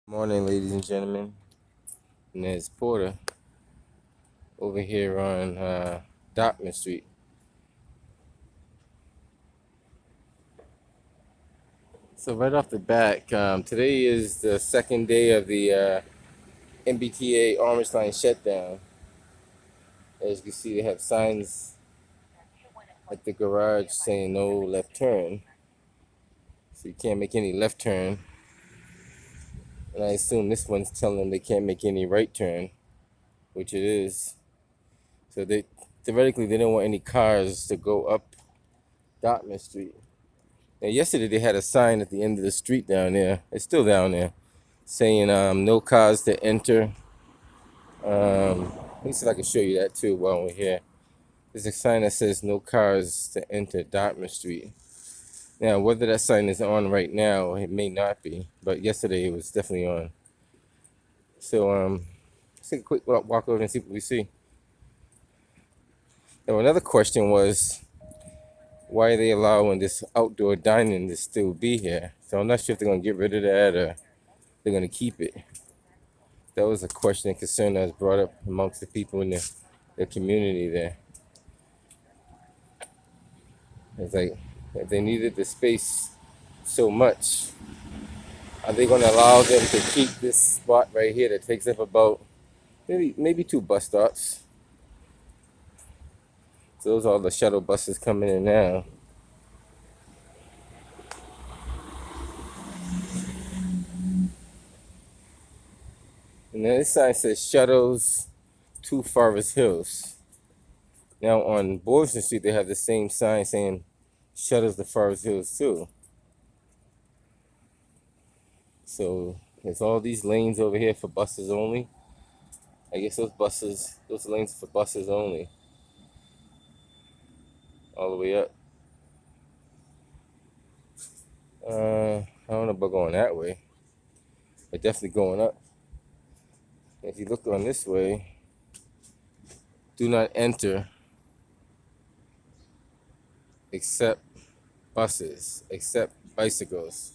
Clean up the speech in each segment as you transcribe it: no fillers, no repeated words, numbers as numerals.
Morning, ladies and gentlemen. And there's Porter over here on Dartmouth Street. So right off the bat, today is the second day of the MBTA Orange Line shutdown. As you can see, they have signs at the garage saying no left turn. So you can't make any left turn. And I assume this one's telling them they can't make any right turn, which it is. So they theoretically they don't want any cars to go up Dartmouth Street. Now, yesterday they had a sign at the end of the street down there. It's still down there, saying no cars to enter. Let me see if I can show you that too while we're here. There's a sign that says no cars to enter Dartmouth Street. Now, whether that sign is on right now, it may not be, but yesterday it was definitely on. So let's take a quick walk over and see what we see. Now, another question was, why are they allowing this outdoor dining to still be here? So I'm not sure if they're gonna get rid of that or they're gonna keep it. That was a question and concern that was brought up amongst the people in the community there. It's like, if they needed the space so much, are they going to allow them to keep this spot right here that takes up about maybe two bus stops? So those are all the shuttle buses coming in now. And then this sign says shuttles to Forest Hills. Now on Boylston Street, they have the same sign saying shuttles to Forest Hills too. So there's all these lanes over here for buses only. I guess those lanes for buses only, all the way up. I don't know about going that way, but definitely going up. If you look on this way, do not enter except buses, except bicycles.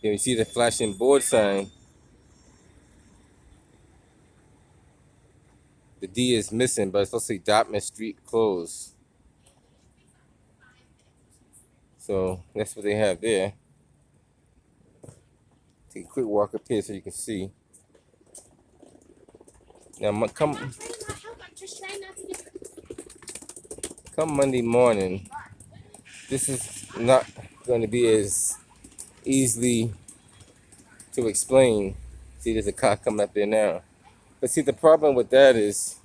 You see the flashing board sign. The D is missing, but it's supposed to say Dartmouth Street closed. So that's what they have there. Take a quick walk up here so you can see. Now come Monday morning, this is not going to be as easily to explain. See, there's a car coming up there now. But see, the problem with that is,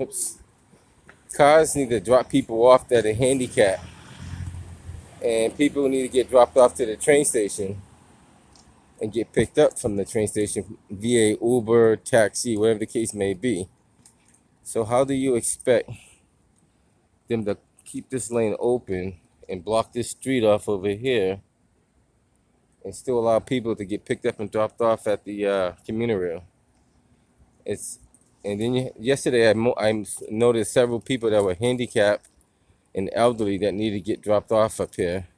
cars need to drop people off that are handicapped, and people need to get dropped off to the train station and get picked up from the train station via Uber, taxi, whatever the case may be. So how do you expect them to keep this lane open and block this street off over here and still allow people to get picked up and dropped off at the commuter rail? And then yesterday I noticed several people that were handicapped and elderly that need to get dropped off up here,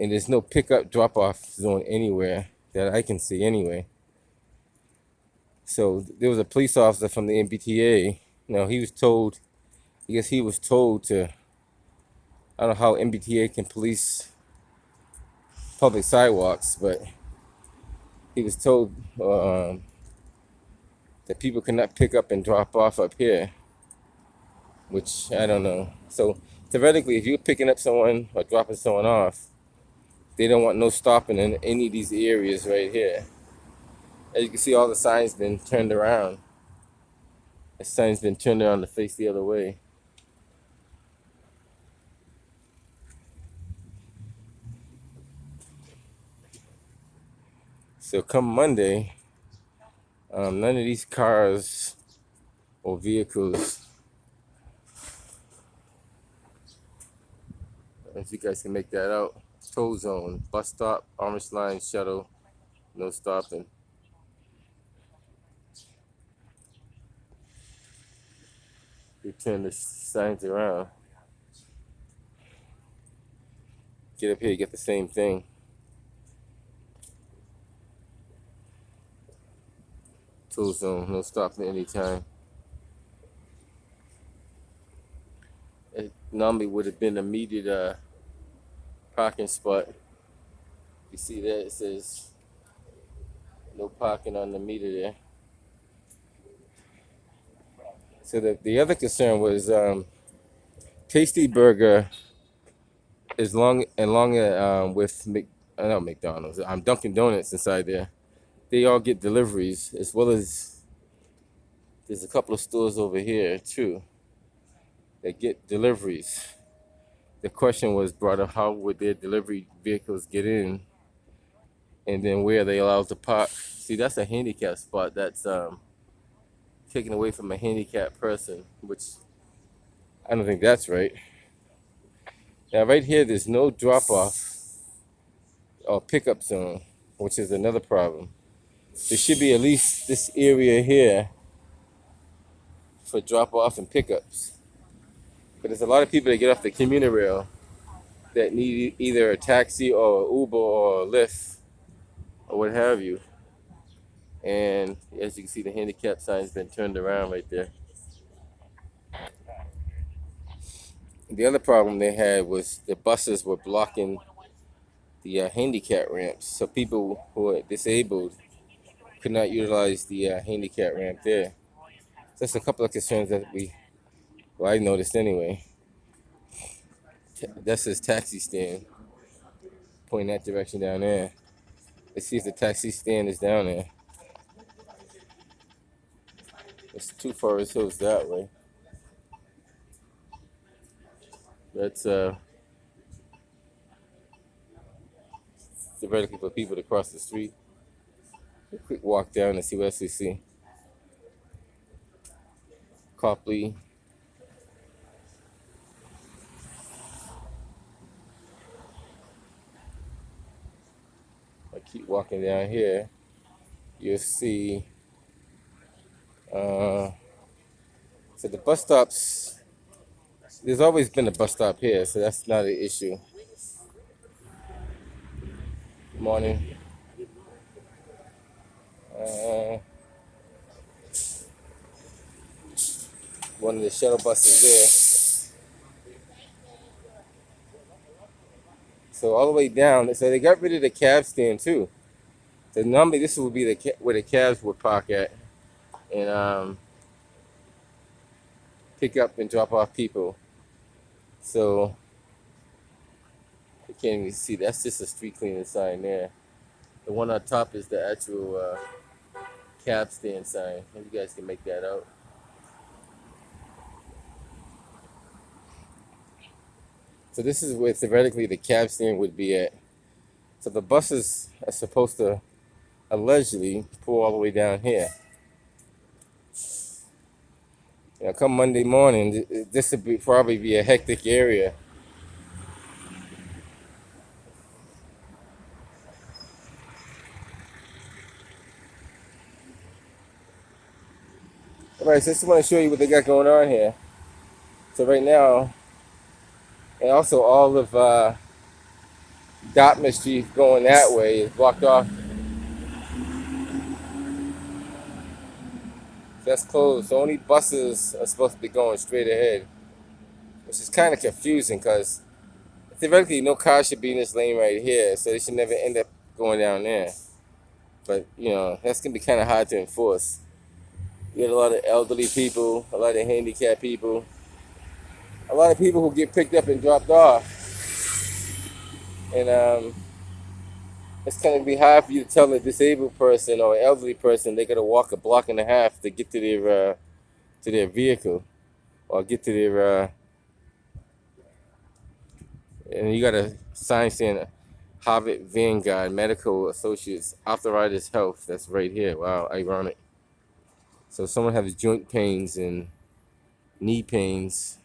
and there's no pickup drop off zone anywhere that I can see anyway. So there was a police officer from the MBTA. Now he was told, I guess he was told to, I don't know how MBTA can police public sidewalks, but he was told that people cannot pick up and drop off up here, which I don't know. So theoretically, if you're picking up someone or dropping someone off, they don't want no stopping in any of these areas right here. As you can see, all the signs been turned around. The sign's been turned around to face the other way. So come Monday, none of these cars or vehicles, if you guys can make that out, toll zone, bus stop, Orange Line, shuttle, no stopping. They turn the signs around. Get up here, you get the same thing. toll zone, no stopping anytime. It normally would have been a metered parking spot. You see there, it says no parking on the meter there. So the other concern was Tasty Burger is with not McDonald's, Dunkin' Donuts inside there. They all get deliveries, as well as there's a couple of stores over here too that get deliveries. The question was brought up: how would their delivery vehicles get in, and then where are they allowed to park? See, that's a handicap spot. That's taken away from a handicapped person, which I don't think that's right. Now, right here, there's no drop-off or pickup zone, which is another problem. There should be at least this area here for drop-off and pickups. But there's a lot of people that get off the commuter rail that need either a taxi or Uber or Lyft or what have you. And as you can see, the handicap sign's been turned around right there. The other problem they had was the buses were blocking the handicap ramps, so people who are disabled could not utilize the handicap ramp there. So that's a couple of concerns that I noticed anyway. That's his taxi stand, pointing that direction down there. Let's see if the taxi stand is down there. It's too far as hills that way. That's theoretically for people to cross the street. A quick walk down and see what else we see. Copley. I keep walking down here. You'll see. So the bus stops. There's always been a bus stop here, so that's not an issue. Good morning. One of the shuttle buses there. So all the way down. So they got rid of the cab stand too. So normally this would be where the cabs would park at, and pick up and drop off people. So you can't even see. That's just a street cleaning sign there. The one on top is the actual cab stand sign. Maybe you guys can make that out. So this is where theoretically the cab stand would be at. So the buses are supposed to allegedly pull all the way down here. Come Monday morning, this would probably be a hectic area. All right, so I just want to show you what they got going on here. So right now, and also all of Dartmouth Street going that way is blocked off. So that's closed. So only buses are supposed to be going straight ahead, which is kind of confusing because theoretically no car should be in this lane right here, so they should never end up going down there. But that's gonna be kind of hard to enforce. You got a lot of elderly people, a lot of handicapped people, a lot of people who get picked up and dropped off, and it's going to be hard for you to tell a disabled person or an elderly person they got to walk a block and a half to get to their vehicle or get to their and you got a sign saying Harvard Vanguard Medical Associates Arthritis Health. That's right here. Wow, ironic. So if someone has joint pains and knee pains,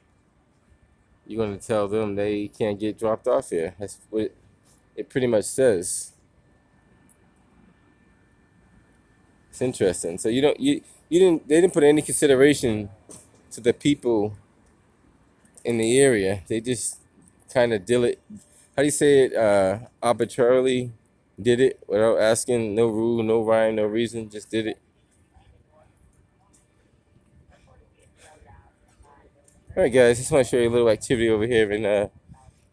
you're going to tell them they can't get dropped off here. That's what it pretty much says. It's interesting. So they didn't put any consideration to the people in the area. They just kind of did it. How do you say it? Arbitrarily did it without asking, no rule, no rhyme, no reason. Just did it. All right, guys, just want to show you a little activity over here in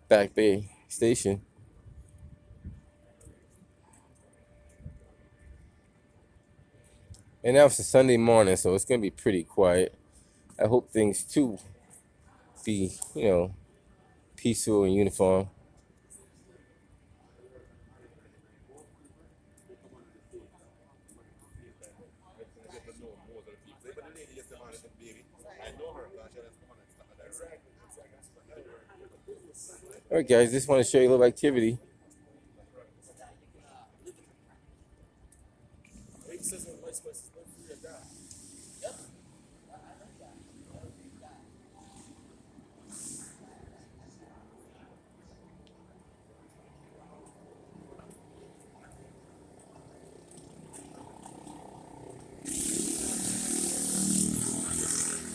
Back Bay Station. And now it's a Sunday morning, so it's gonna be pretty quiet. I hope things too be, peaceful and uniform. All right, guys, just want to show you a little activity.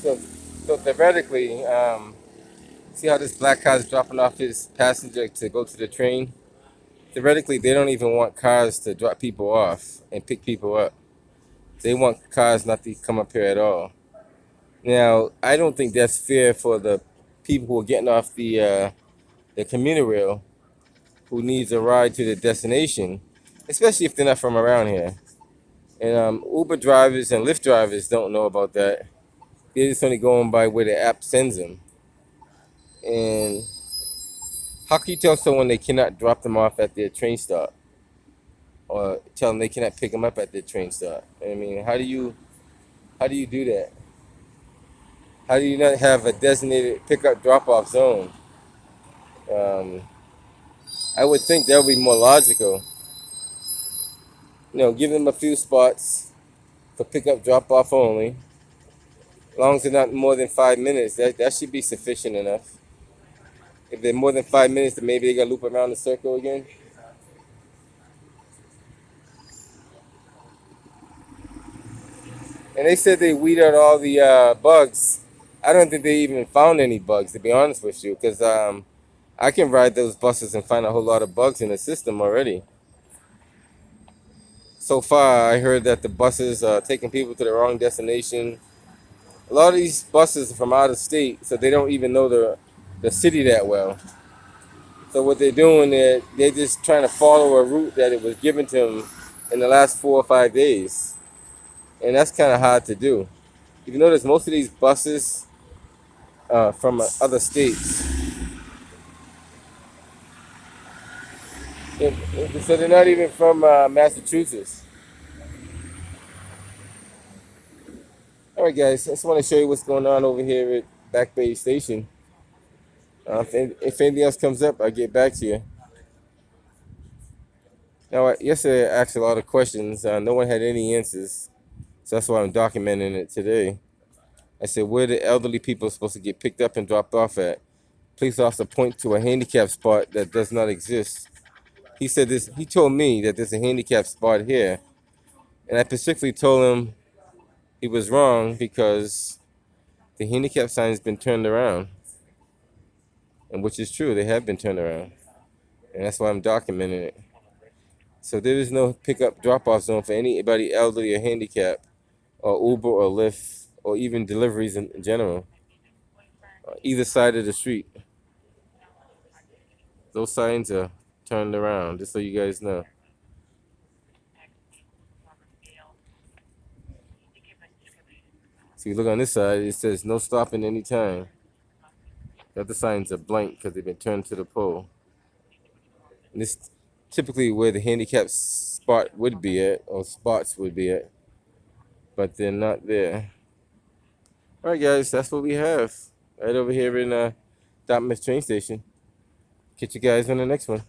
So, so theoretically, see how this black car is dropping off his passenger to go to the train? Theoretically, they don't even want cars to drop people off and pick people up. They want cars not to come up here at all. Now, I don't think that's fair for the people who are getting off the commuter rail who needs a ride to the destination, especially if they're not from around here. And Uber drivers and Lyft drivers don't know about that. They're just only going by where the app sends them. And how can you tell someone they cannot drop them off at their train stop, or tell them they cannot pick them up at their train stop? I mean, how do you do that? How do you not have a designated pickup drop-off zone? Um, I would think that would be more logical. Give them a few spots for pickup drop-off only. As long as they're not more than 5 minutes, that should be sufficient enough. If they're more than 5 minutes, then maybe they gotta loop around the circle again. And they said they weed out all the bugs. I don't think they even found any bugs, to be honest with you, because I can ride those buses and find a whole lot of bugs in the system already. So far, I heard that the buses are taking people to the wrong destination. A lot of these buses are from out of state, so they don't even know the city that well. So what they're doing, they're just trying to follow a route that it was given to them in the last 4 or 5 days. And that's kind of hard to do. If you notice, most of these buses from other states. So they're not even from Massachusetts. All right, guys, I just want to show you what's going on over here at Back Bay Station. If anything else comes up, I'll get back to you. Now, yesterday I asked a lot of questions. No one had any answers. So that's why I'm documenting it today. I said, where the elderly people are supposed to get picked up and dropped off at? Police officer point to a handicap spot that does not exist. He said this. He told me that there's a handicap spot here, and I specifically told him he was wrong because the handicap sign has been turned around, and which is true. They have been turned around, and that's why I'm documenting it. So there is no pickup drop-off zone for anybody elderly or handicapped, or Uber or Lyft, or even deliveries in general. Either side of the street. Those signs are turned around, just so you guys know. So you look on this side, it says no stopping anytime. The other signs are blank because they've been turned to the pole. And this is typically where the handicap spot would be at, or spots would be at, but they're not there. All right, guys, that's what we have right over here in Dartmouth train station. Catch you guys on the next one.